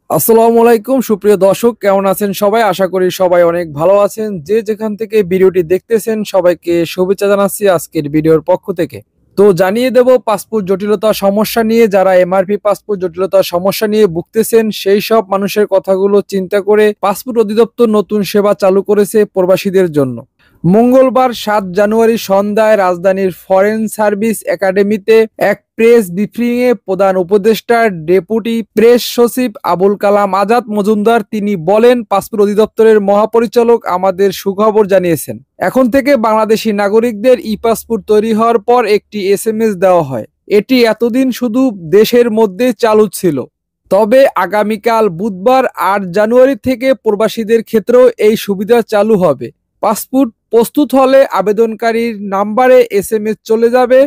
আসসালামু আলাইকুম সুপ্রিয় দর্শক, কেমন আছেন সবাই? আশা করি সবাই অনেক ভালো আছেন। যে যেখান থেকে ভিডিওটি দেখতেছেন সবাইকে শুভেচ্ছা জানাচ্ছি আজকের ভিডিওর পক্ষ থেকে। তো জানিয়ে দেব পাসপোর্ট জটিলতা সমস্যা নিয়ে, যারা এমআরপি পাসপোর্ট জটিলতা সমস্যা নিয়ে ভুগতেছেন সেই সব মানুষের কথাগুলো চিন্তা করে পাসপোর্ট অধিদপ্তর নতুন সেবা চালু করেছে প্রবাসীদের জন্য। মঙ্গলবার ৭ জানুয়ারি সন্ধ্যায় রাজধানীর ফরেন সার্ভিস একাডেমিতে এক প্রেস ব্রিফিংয়ে প্রধান উপদেষ্টার ডেপুটি প্রেস সচিব আবুল কালাম আজাদ মজুমদার তিনি বলেন, পাসপোর্ট অধিদপ্তরের মহাপরিচালক আমাদের সুখবর জানিয়েছেন। এখন থেকে বাংলাদেশি নাগরিকদের ই পাসপোর্ট তৈরি হওয়ার পর একটি এসএমএস দেওয়া হয়। এটি এতদিন শুধু দেশের মধ্যে চালু ছিল, তবে আগামীকাল বুধবার ৮ জানুয়ারি থেকে প্রবাসীদের ক্ষেত্রেও এই সুবিধা চালু হবে। পাসপোর্ট প্রস্তুত হলে আবেদনকারীর নাম্বারে এসএমএস চলে যাবে,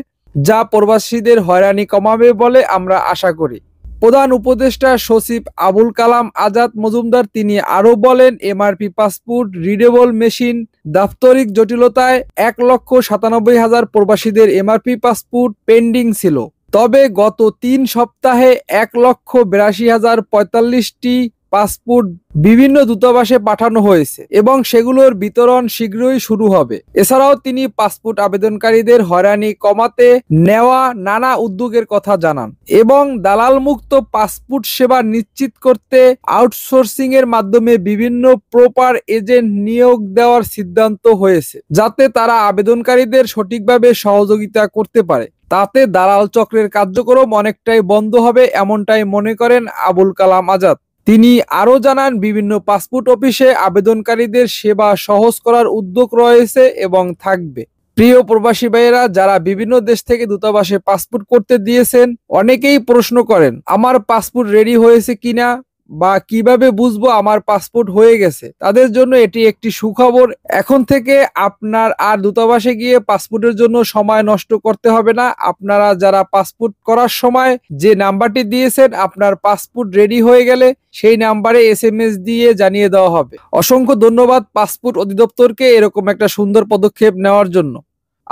যা প্রবাসীদের হয়রানি কমাবে বলে আমরা আশা করি। প্রধান উপদেষ্টা সচিব আবুল কালাম আজাদ মজুমদার তিনি আরও বলেন, এমআরপি পাসপোর্ট রিডেবল মেশিন দাপ্তরিক জটিলতায় ১,৯৭,০০০ প্রবাসীদের এমআরপি পাসপোর্ট পেন্ডিং ছিল। তবে গত ৩ সপ্তাহে ১,৮২,০৪৫টি পাসপোর্ট বিভিন্ন দূতাবাসে পাঠানো হয়েছে এবং সেগুলোর বিতরণ শীঘ্রই শুরু হবে। এছাড়াও তিনি পাসপোর্ট আবেদনকারীদের হয়রানি কমাতে নেওয়া নানা উদ্যোগের কথা জানান এবং দালাল মুক্ত পাসপোর্ট সেবা নিশ্চিত করতে আউটসোর্সিং এর মাধ্যমে বিভিন্ন প্রপার এজেন্ট নিয়োগ দেওয়ার সিদ্ধান্ত হয়েছে, যাতে তারা আবেদনকারীদের সঠিকভাবে সহযোগিতা করতে পারে। তাতে দালাল চক্রের কার্যক্রম অনেকটাই বন্ধ হবে, এমনটাই মনে করেন আবুল কালাম আজাদ। তিনি আরও জানান, বিভিন্ন পাসপোর্ট অফিসে আবেদনকারীদের সেবা সহজ করার উদ্যোগ রয়েছে এবং থাকবে। প্রিয় প্রবাসী ভাইয়েরা, যারা বিভিন্ন দেশ থেকে দূতাবাসে পাসপোর্ট করতে দিয়েছেন, অনেকেই প্রশ্ন করেন আমার পাসপোর্ট রেডি হয়েছে কিনা বা কিভাবে বুঝবো আমার পাসপোর্ট হয়ে গেছে। তাদের জন্য এটি একটি সুখবর। এখন থেকে আপনার আর দূতাবাসে গিয়ে পাসপোর্টের জন্য সময় নষ্ট করতে হবে না। আপনারা যারা পাসপোর্ট করার সময় যে নাম্বারটি দিয়েছেন, আপনার পাসপোর্ট রেডি হয়ে গেলে সেই নাম্বারে এসএমএস দিয়ে জানিয়ে দেওয়া হবে। অসংখ্য ধন্যবাদ পাসপোর্ট অধিদপ্তরকে এরকম একটা সুন্দর পদক্ষেপ নেওয়ার জন্য।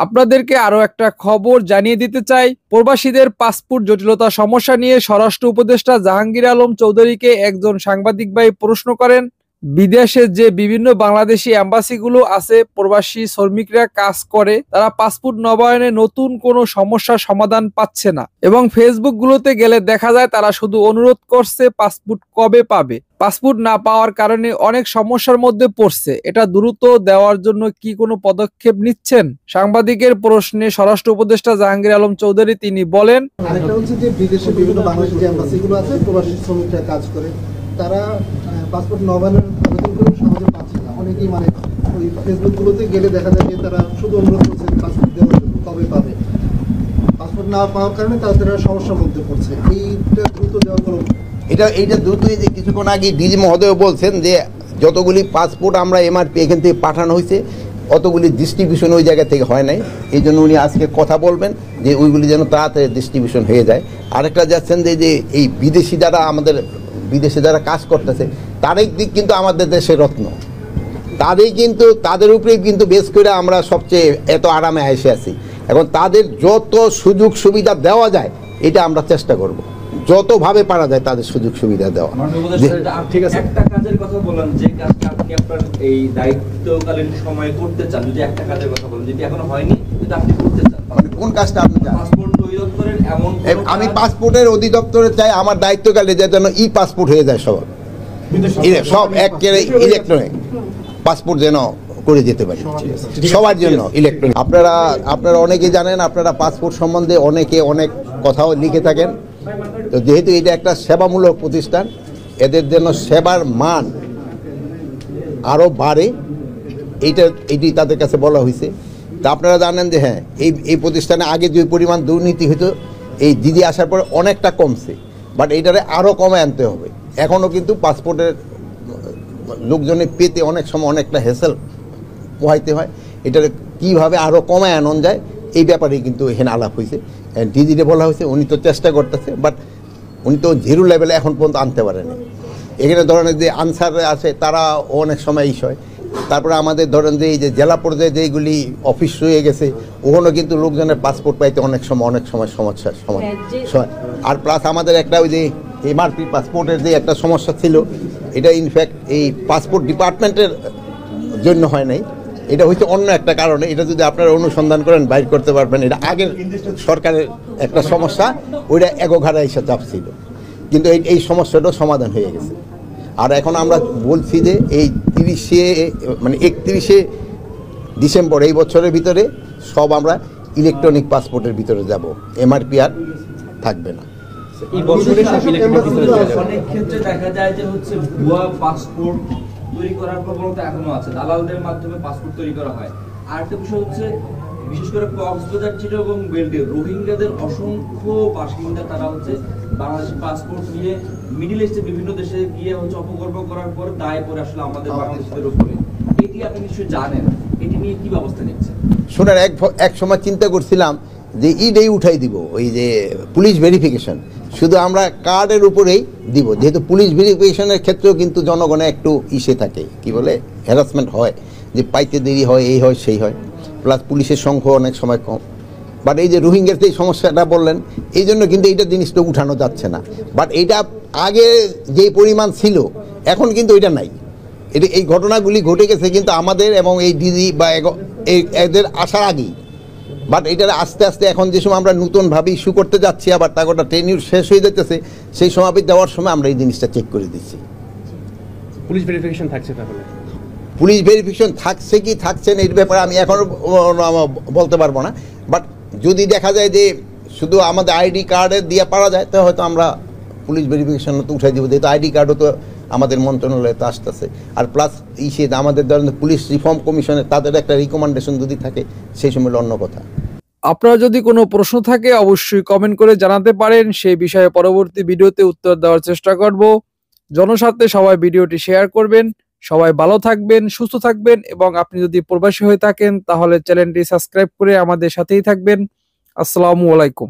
আপনাদেরকে আরো একটা খবর জানিয়ে দিতে চাই, প্রবাসীদের পাসপোর্ট জটিলতা সমস্যা নিয়ে স্বরাষ্ট্র উপদেষ্টা জাহাঙ্গীর আলম চৌধুরীকে একজন সাংবাদিক ভাই প্রশ্ন করেন, বিদেশে যে বিভিন্ন বাংলাদেশি এম্বাসিগুলো আছে, প্রবাসী শ্রমিকরা কাজ করে, তারা পাসপোর্ট নবায়নে নতুন কোনো সমস্যার সমাধান পাচ্ছে না এবং ফেসবুক গুলোতে গেলে দেখা যায় তারা শুধু অনুরোধ করছে পাসপোর্ট কবে পাবে। পাসপোর্ট না পাওয়ার কারণে অনেক সমস্যার মধ্যে পড়ছে। এটা দ্রুত দেওয়ার জন্য কি কোনো পদক্ষেপ নিচ্ছেন? সাংবাদিকের প্রশ্নে স্বরাষ্ট্র উপদেষ্টা জাহাঙ্গীর আলম চৌধুরী তিনি বলেন, আরেকটা হচ্ছে যে বিদেশে বিভিন্ন বাংলাদেশি যে এম্বাসিগুলো আছে, প্রবাসী শ্রমিকরা কাজ করে, তারা পাসপোর্ট নবায়নের আবেদন করে সহজে পাচ্ছে না। অনেকেই ওই ফেসবুকগুলোতে গেলে দেখা যায় যে তারা শুধু অনুরোধ করছেন পাসপোর্ট দেওয়ার জন্য, কবে পাবে। পাসপোর্ট না পাওয়ার কারণে তারা সমস্যার মধ্যে পড়ছে। এইটা দ্রুত দেওয়ার কোনো এইটা দ্রুতই, যে কিছুক্ষণ আগে ডিজি মহোদয় বলছেন যে যতগুলি পাসপোর্ট আমরা এমআরপি এখান থেকে পাঠানো হয়েছে অতগুলি ডিস্ট্রিবিউশন ওই জায়গা থেকে হয় নাই। এই জন্য উনি আজকে কথা বলবেন যে ওইগুলি যেন তাড়াতাড়ি ডিস্ট্রিবিউশন হয়ে যায়। আরেকটা যাচ্ছেন যে এই বিদেশি যারা আমাদের বিদেশে যারা কাজ করতেছে, তারই দিক কিন্তু আমাদের দেশের রত্ন, তাদের উপরেই কিন্তু বেশ করে আমরা সবচেয়ে এত আরামে এসে আছি। এখন তাদের যত সুযোগ সুবিধা দেওয়া যায় এটা আমরা চেষ্টা করব, যতভাবে পারা যায় তাদের সুযোগ সুবিধা দেওয়া। ঠিক আছে, একটা কাজের কথা বলেন যে কাজটা আপনি আপনার এই দায়িত্বকালীন সময় করতে চান, যদি একটা কাজের কথা বলেন যেটা এখনো হয়নি, যেটা আপনি করতে চান। কোন কাজটা আপনি চান? পাসপোর্ট অধিদপ্তরের এমন আমি পাসপোর্টের অধিদপ্তরে চাই আমার দায়িত্বকালে যেন ই পাসপোর্ট হয়ে যায়, সব একেবারে ইলেকট্রনিক পাসপোর্ট যেন করে যেতে পারি সবার জন্য ইলেকট্রনিক। আপনারা অনেকে জানেন, আপনারা পাসপোর্ট সম্বন্ধে অনেকে অনেক কথাও লিখে থাকেন। তো যেহেতু এটা একটা সেবামূলক প্রতিষ্ঠান, এদের জন্য সেবার মান আরও বাড়ে, এইটি তাদের কাছে বলা হয়েছে। তা আপনারা জানেন যে হ্যাঁ, এই প্রতিষ্ঠানে আগে যে পরিমাণ দুর্নীতি হতো, এই দিদি আসার পরে অনেকটা কমছে, বাট এইটারে আরও কমে আনতে হবে। এখনও কিন্তু পাসপোর্টের লোকজনের পেতে অনেক সময় অনেকটা হেসেল পোহাইতে হয়। এটারে কীভাবে আরও কমায় আনন যায় এই ব্যাপারে কিন্তু এখানে আলাপ হয়েছে। ডিজিটে বলা হয়েছে, উনি তো চেষ্টা করতেছে, বাট উনি তো জিরো লেভেলে এখন পর্যন্ত আনতে পারেনি। এখানে ধরনের যে আনসার আছে তারা অনেক সময় হয়। তারপরে আমাদের ধরেন যে এই যে জেলা পর্যায়ে যেগুলি অফিস হয়ে গেছে, ওখানে কিন্তু লোকজনের পাসপোর্ট পাইতে অনেক সময় সমস্যার সময়। আর প্লাস আমাদের একটা ওই যে এমআরপি পাসপোর্টের যে একটা সমস্যা ছিল, এটা ইনফ্যাক্ট এই পাসপোর্ট ডিপার্টমেন্টের জন্য হয় নাই, এটা হচ্ছে অন্য একটা কারণে। এটা যদি আপনারা অনুসন্ধান করেন বাইর করতে পারবেন। এটা আগের সরকারের একটা সমস্যা, ওইটা এগোঘাড়া এসে চাপ ছিল, কিন্তু এই সমস্যাটাও সমাধান হয়ে গেছে। আর এখন আমরা বলছি যে এই 31শে ডিসেম্বর এই বছরের ভিতরে সব আমরা ইলেকট্রনিক পাসপোর্টের ভিতরে যাব, এমআরপি আর থাকবে না। এই বছরে অনেক ক্ষেত্রে দেখা যায় যে হচ্ছে ভুয়া পাসপোর্ট তৈরি করার প্রবণতা এখনো আছে, দালালদের মাধ্যমে পাসপোর্ট তৈরি করা হয়। আর একটা বিষয় হচ্ছে বিশেষ করে কক্সবাজার, চিটাগং, বেল্টে রোহিঙ্গাদের অসংখ্য বাসিন্দা, তারা হচ্ছে বাংলাদেশি পাসপোর্ট নিয়ে মিডল ইস্টের বিভিন্ন দেশে গিয়ে হচ্ছে অপকর্ম করার পর দায় পড়ে আসলে আমাদের বাংলাদেশিদের উপরে। এটি আপনি নিশ্চয়ই জানেন, এটি নিয়ে কি ব্যবস্থা নিচ্ছে? শোনেন, এক সময় চিন্তা করছিলাম যে ইডেই উঠাই দিব, ওই যে পুলিশ ভেরিফিকেশন, শুধু আমরা কার্ডের উপরেই দিব, যেহেতু পুলিশ ভেরিফিকেশনের ক্ষেত্রেও কিন্তু জনগণে একটু ইসে থাকে, কি বলে, হ্যারাসমেন্ট হয়, যে পাইতে দেরি হয়, এই হয় সেই হয়, প্লাস পুলিশের সংখ্যা অনেক সময় কম। বাট এই যে রোহিঙ্গার যে সমস্যাটা বললেন, এই জন্য কিন্তু এইটা জিনিসটা উঠানো যাচ্ছে না। বাট এইটা আগে যে পরিমাণ ছিল এখন কিন্তু এটা নাই। এই ঘটনাগুলি ঘটে গেছে কিন্তু আমাদের এবং এই ডিজি বা এদের আসার আগেই। বাট এটার আস্তে আস্তে এখন যে সময় আমরা নতুনভাবে ইস্যু করতে যাচ্ছি, আবার তাগোটা টেনিউর শেষ হয়ে যেতেছে, সেই সময় দেওয়ার সময় আমরা এই জিনিসটা চেক করে দিচ্ছি। পুলিশ ভেরিফিকেশন থাকছে, তাহলে পুলিশ ভেরিফিকেশন থাকছে কি থাকছে না এর ব্যাপারে আমি এখনও বলতে পারবো না। বাট যদি দেখা যায় যে শুধু আমাদের আইডি কার্ডে দিয়ে পারা যায়, তাহলে হয়তো আমরা পুলিশ ভেরিফিকেশন তো উঠাই দিব, যেহেতু আইডি কার্ডও তো আমাদের মন্ত্রণালয়ে তো আসতেছে। আর প্লাস আমাদের ধরেন পুলিশ রিফর্ম কমিশনের তাদের একটা রিকমেন্ডেশন যদি থাকে, সেই সময় অন্য কথা। আপনারা যদি কোনো প্রশ্ন থাকে অবশ্যই কমেন্ট করে জানাতে পারেন, সেই বিষয়ে পরবর্তী ভিডিওতে উত্তর দেওয়ার চেষ্টা করব। জনস্বার্থে সবাই ভিডিওটি শেয়ার করবেন। সবাই ভালো থাকবেন, সুস্থ থাকবেন, এবং আপনি যদি প্রবাসী হয়ে থাকেন তাহলে চ্যানেলটি সাবস্ক্রাইব করে আমাদের সাথেই থাকবেন। আসসালামু আলাইকুম।